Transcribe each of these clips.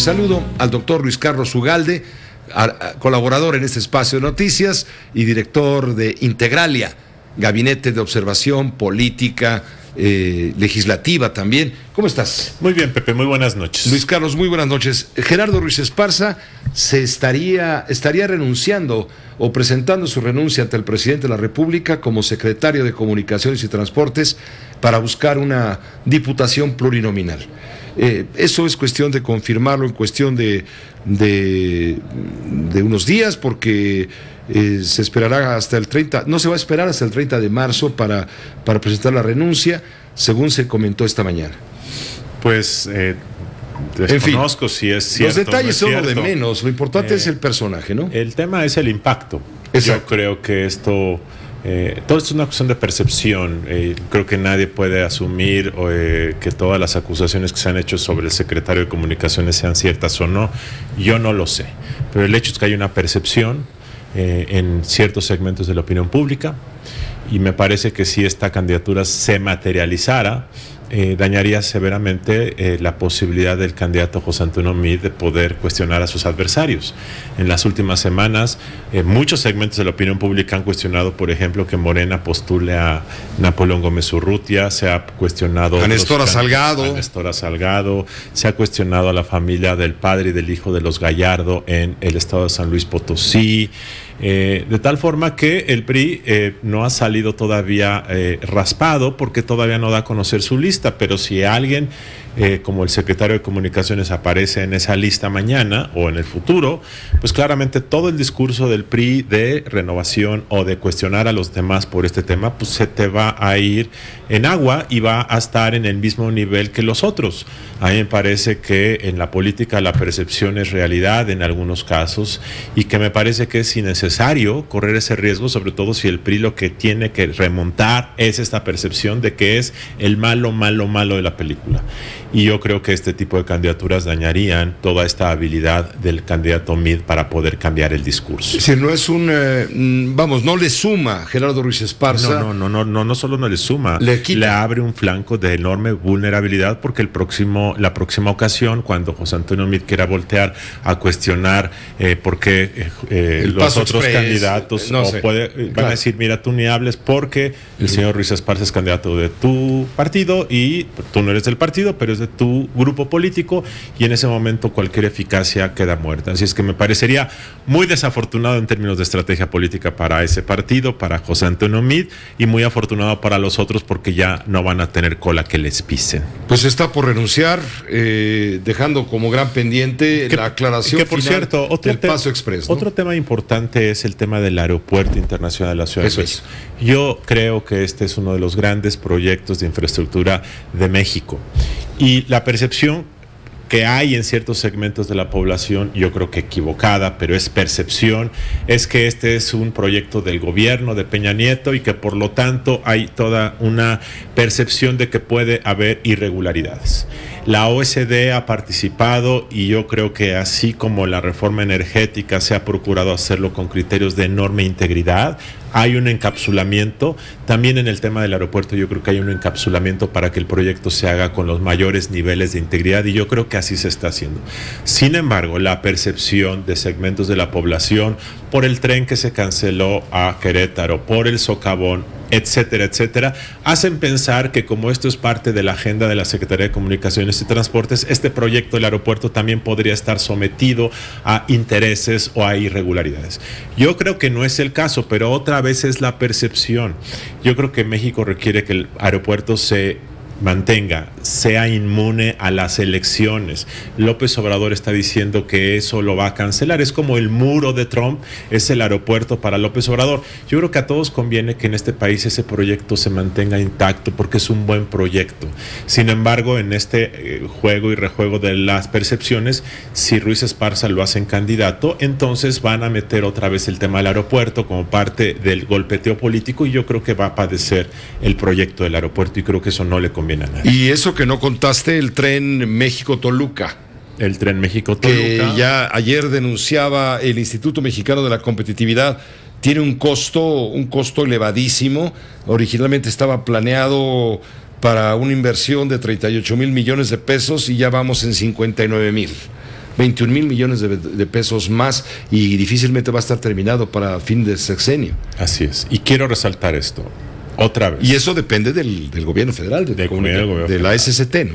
saludo al doctor Luis Carlos Ugalde, colaborador en este espacio de noticias y director de Integralia, Gabinete de Observación Política Legislativa también. ¿Cómo estás? Muy bien, Pepe, muy buenas noches. Luis Carlos, muy buenas noches. Gerardo Ruiz Esparza estaría renunciando o presentando su renuncia ante el presidente de la República como secretario de Comunicaciones y Transportes para buscar una diputación plurinominal. Eso es cuestión de confirmarlo en cuestión de unos días, porque se esperará hasta el 30, no se va a esperar hasta el 30 de marzo para presentar la renuncia, según se comentó esta mañana. Pues desconozco si es cierto. Los detalles son lo de cierto. Menos, lo importante es el personaje, ¿no? El tema es el impacto. Exacto. Yo creo que todo esto es una cuestión de percepción. Creo que nadie puede asumir que todas las acusaciones que se han hecho sobre el secretario de Comunicaciones sean ciertas o no. Yo no lo sé. Pero el hecho es que hay una percepción en ciertos segmentos de la opinión pública, y me parece que si esta candidatura se materializara, dañaría severamente la posibilidad del candidato José Antonio Meade de poder cuestionar a sus adversarios. En las últimas semanas, muchos segmentos de la opinión pública han cuestionado, por ejemplo, que Morena postule a Napoleón Gómez Urrutia, se ha cuestionado a Nestora Salgado, se ha cuestionado a la familia del padre y del hijo de los Gallardo en el estado de San Luis Potosí. De tal forma que el PRI no ha salido todavía raspado, porque todavía no da a conocer su lista, pero si alguien como el secretario de Comunicaciones aparece en esa lista mañana o en el futuro, pues claramente todo el discurso del PRI de renovación o de cuestionar a los demás por este tema, pues se te va a ir en agua y va a estar en el mismo nivel que los otros. A mí me parece que en la política la percepción es realidad en algunos casos, y que me parece que es innecesario correr ese riesgo, sobre todo si el PRI lo que tiene que remontar es esta percepción de que es el malo de la película. Y yo creo que este tipo de candidaturas dañarían toda esta habilidad del candidato Meade para poder cambiar el discurso. Si no es no le suma Gerardo Ruiz Esparza. No solo no le suma, le abre un flanco de enorme vulnerabilidad, porque la próxima ocasión, cuando José Antonio Meade quiera voltear a cuestionar por qué los otros candidatos van a decir, mira, tú ni hables porque el señor Ruiz Esparza es candidato de tu partido y tú no eres del partido, pero es de tu grupo político, y en ese momento cualquier eficacia queda muerta. Así es que me parecería muy desafortunado en términos de estrategia política para ese partido, para José Antonio Meade, y muy afortunado para los otros, porque ya no van a tener cola que les pisen. Pues está por renunciar, dejando como gran pendiente la aclaración que por final cierto, del Paso Express, ¿no? Otro tema importante es el tema del Aeropuerto Internacional de la Ciudad de México. Yo creo que este es uno de los grandes proyectos de infraestructura de México, y la percepción que hay en ciertos segmentos de la población, yo creo que equivocada, pero es percepción, es que este es un proyecto del gobierno de Peña Nieto, y que por lo tanto hay toda una percepción de que puede haber irregularidades. La OSD ha participado, y yo creo que así como la reforma energética se ha procurado hacerlo con criterios de enorme integridad, hay un encapsulamiento. También en el tema del aeropuerto yo creo que hay un encapsulamiento para que el proyecto se haga con los mayores niveles de integridad, y yo creo que así se está haciendo. Sin embargo, la percepción de segmentos de la población por el tren que se canceló a Querétaro, por el socavón, etcétera, etcétera, hacen pensar que como esto es parte de la agenda de la Secretaría de Comunicaciones y Transportes, este proyecto del aeropuerto también podría estar sometido a intereses o a irregularidades. Yo creo que no es el caso, pero otra vez es la percepción. Yo creo que México requiere que el aeropuerto se mantenga, sea inmune a las elecciones. López Obrador está diciendo que eso lo va a cancelar. Es como el muro de Trump, es el aeropuerto para López Obrador. Yo creo que a todos conviene que en este país ese proyecto se mantenga intacto, porque es un buen proyecto. Sin embargo, en este juego y rejuego de las percepciones, si Ruiz Esparza lo hacen candidato, entonces van a meter otra vez el tema del aeropuerto como parte del golpeteo político, y yo creo que va a padecer el proyecto del aeropuerto, y creo que eso no le conviene. Y eso que no contaste, el tren México-Toluca. El tren México-Toluca. Que ya ayer denunciaba el Instituto Mexicano de la Competitividad, tiene un costo elevadísimo. Originalmente estaba planeado para una inversión de 38,000 millones de pesos, y ya vamos en 59,000. 21,000 millones de pesos más, y difícilmente va a estar terminado para fin de sexenio. Así es. Y quiero resaltar esto. Otra vez. Y eso depende del gobierno federal, de la SST, ¿no?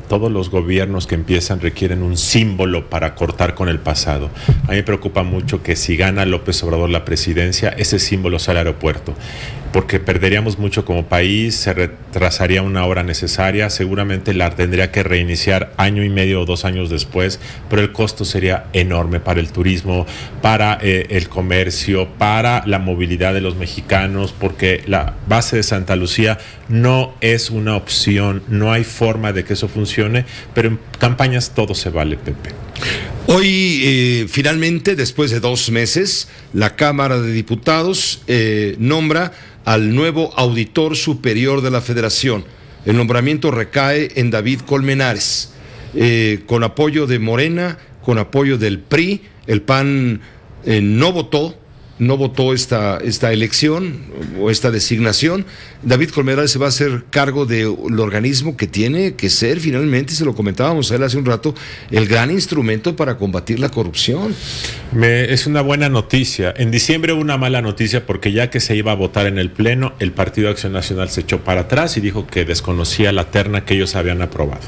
Todos los gobiernos que empiezan requieren un símbolo para cortar con el pasado. A mí me preocupa mucho que si gana López Obrador la presidencia, ese símbolo sea el aeropuerto, porque perderíamos mucho como país, se retrasaría una hora necesaria, seguramente la tendría que reiniciar año y medio o 2 años después, pero el costo sería enorme para el turismo, para el comercio, para la movilidad de los mexicanos, porque la base de Santa Lucía no es una opción, no hay forma de que eso funcione, pero en campañas todo se vale, Pepe. Hoy, finalmente, después de 2 meses, la Cámara de Diputados nombra al nuevo auditor superior de la Federación. El nombramiento recae en David Colmenares, con apoyo de Morena, con apoyo del PRI. El PAN no votó esta elección o esta designación. David Colmenares se va a hacer cargo del organismo que tiene que ser, finalmente, se lo comentábamos a él hace un rato, el gran instrumento para combatir la corrupción. Es una buena noticia. En diciembre hubo una mala noticia, porque ya que se iba a votar en el Pleno, el Partido Acción Nacional se echó para atrás y dijo que desconocía la terna que ellos habían aprobado.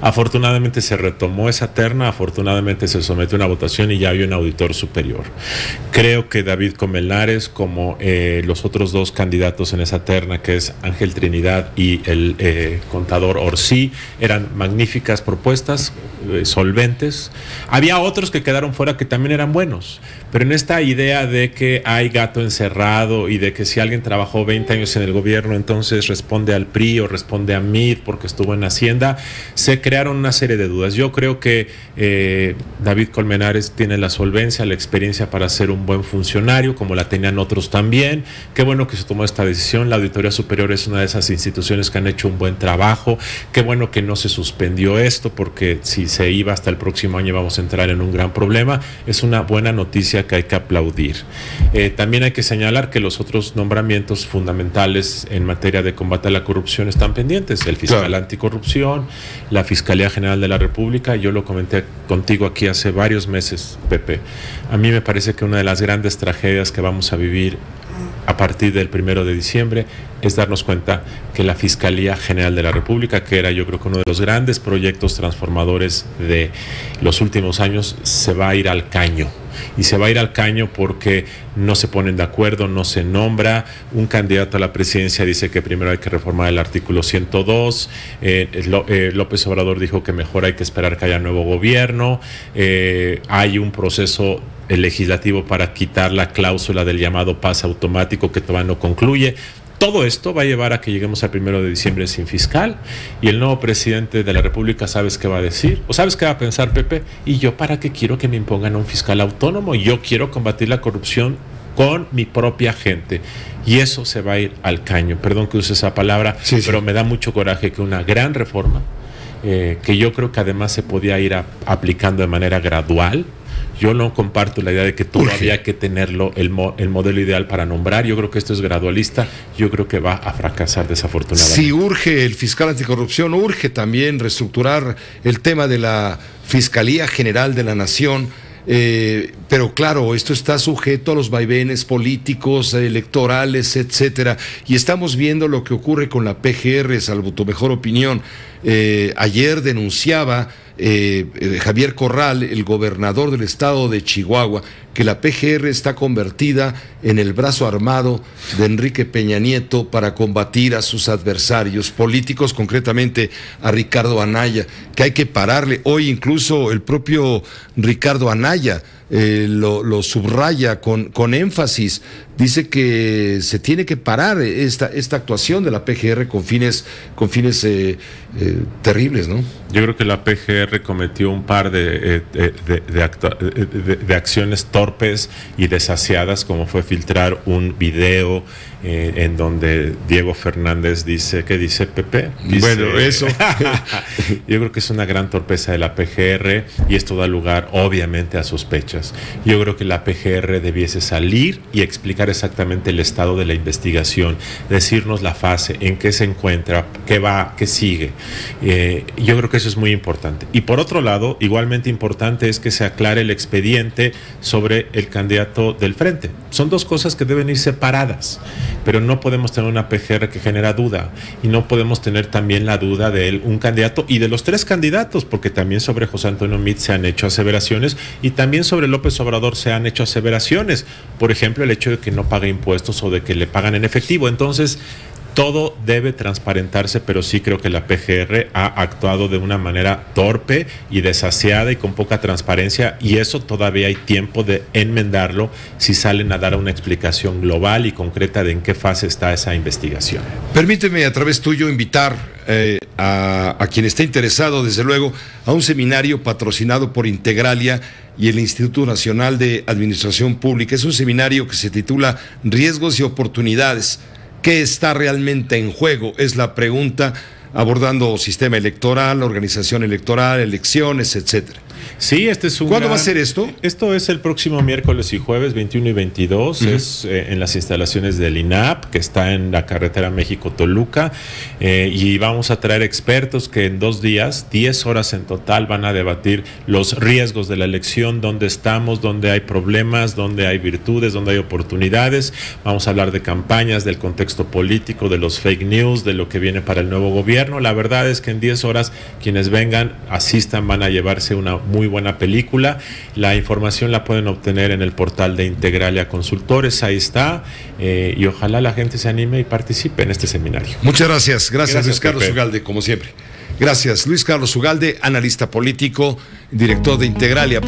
Afortunadamente se retomó esa terna, afortunadamente se sometió a una votación y ya hay un auditor superior. Creo que David Colmenares, como los otros 2 candidatos en esa terna, que es Ángel Trinidad y el contador Orsí, eran magníficas propuestas, solventes. Había otros que quedaron fuera que también eran buenos, pero en esta idea de que hay gato encerrado y de que si alguien trabajó 20 años en el gobierno, entonces responde al PRI o responde a MID porque estuvo en Hacienda, se crearon una serie de dudas. Yo creo que David Colmenares tiene la solvencia, la experiencia para ser un buen funcionario, como la tenían otros también. Qué bueno que se tomó esta decisión. La Auditoría Superior es una de esas instituciones que han hecho un buen trabajo. Qué bueno que no se suspendió esto, porque si se iba hasta el próximo año vamos a entrar en un gran problema. Es una buena noticia que hay que aplaudir. También hay que señalar que los otros nombramientos fundamentales en materia de combate a la corrupción están pendientes. El fiscal anticorrupción, la Fiscalía General de la República. Yo lo comenté contigo aquí hace varios meses, Pepe. A mí me parece que una de las grandes tragedias que vamos a vivir a partir del 1 de diciembre es darnos cuenta que la Fiscalía General de la República, que era, yo creo, que uno de los grandes proyectos transformadores de los últimos años, se va a ir al caño. Y se va a ir al caño porque no se ponen de acuerdo, no se nombra. Un candidato a la presidencia dice que primero hay que reformar el artículo 102. López Obrador dijo que mejor hay que esperar que haya nuevo gobierno. Hay un proceso legislativo para quitar la cláusula del llamado pase automático que todavía no concluye. Todo esto va a llevar a que lleguemos al 1 de diciembre sin fiscal, y el nuevo presidente de la República, ¿sabes qué va a decir? ¿O sabes qué va a pensar, Pepe? ¿Y yo para qué quiero que me impongan a un fiscal autónomo? Yo quiero combatir la corrupción con mi propia gente. Y eso se va a ir al caño. Perdón que use esa palabra, pero me da mucho coraje que una gran reforma, que yo creo que además se podía ir aplicando de manera gradual. Yo no comparto la idea de que todavía hay que tenerlo el modelo ideal para nombrar. Yo creo que esto es gradualista. Yo creo que va a fracasar desafortunadamente. Si urge el fiscal anticorrupción, urge también reestructurar el tema de la Fiscalía General de la Nación. Pero claro, esto está sujeto a los vaivenes políticos, electorales, etcétera. Y estamos viendo lo que ocurre con la PGR, salvo tu mejor opinión. Ayer denunciaba Javier Corral, el gobernador del estado de Chihuahua, que la PGR está convertida en el brazo armado de Enrique Peña Nieto para combatir a sus adversarios políticos, concretamente a Ricardo Anaya, que hay que pararle. Hoy incluso el propio Ricardo Anaya lo subraya con énfasis. Dice que se tiene que parar esta actuación de la PGR con fines terribles, ¿no? Yo creo que la PGR cometió un par de acciones torpes y desasiadas, como fue filtrar un video en donde Diego Fernández dice, ¿qué dice, Pepe? Bueno, eso. Yo creo que es una gran torpeza de la PGR, y esto da lugar obviamente a sospechas. políticas. Yo creo que la PGR debiese salir y explicar exactamente el estado de la investigación, decirnos la fase, en qué se encuentra, qué va, qué sigue. Yo creo que eso es muy importante. Y por otro lado, igualmente importante es que se aclare el expediente sobre el candidato del Frente. Son dos cosas que deben ir separadas, pero no podemos tener una PGR que genera duda, y no podemos tener también la duda de un candidato y de los tres candidatos, porque también sobre José Antonio Meade se han hecho aseveraciones y también sobre López Obrador se han hecho aseveraciones. Por ejemplo, el hecho de que no pague impuestos o de que le pagan en efectivo. Entonces, todo debe transparentarse, pero sí creo que la PGR ha actuado de una manera torpe y desasiada y con poca transparencia, y eso todavía hay tiempo de enmendarlo si salen a dar una explicación global y concreta de en qué fase está esa investigación. Permíteme a través tuyo invitar a quien esté interesado, desde luego, a un seminario patrocinado por Integralia y el Instituto Nacional de Administración Pública. Es un seminario que se titula Riesgos y Oportunidades. ¿Qué está realmente en juego? Es la pregunta, abordando sistema electoral, organización electoral, elecciones, etcétera. Sí, este es un ¿Cuándo va a ser esto? Esto es el próximo miércoles y jueves 21 y 22, es en las instalaciones del INAP, que está en la carretera México-Toluca, y vamos a traer expertos que en 2 días, 10 horas en total, van a debatir los riesgos de la elección, dónde estamos, dónde hay problemas, dónde hay virtudes, dónde hay oportunidades. Vamos a hablar de campañas, del contexto político, de los fake news, de lo que viene para el nuevo gobierno. La verdad es que en 10 horas quienes vengan, asistan, van a llevarse una muy buena película. La información la pueden obtener en el portal de Integralia Consultores, ahí está, y ojalá la gente se anime y participe en este seminario. Muchas gracias. Gracias Luis Carlos Ugalde, como siempre. Gracias, Luis Carlos Ugalde, analista político, director de Integralia.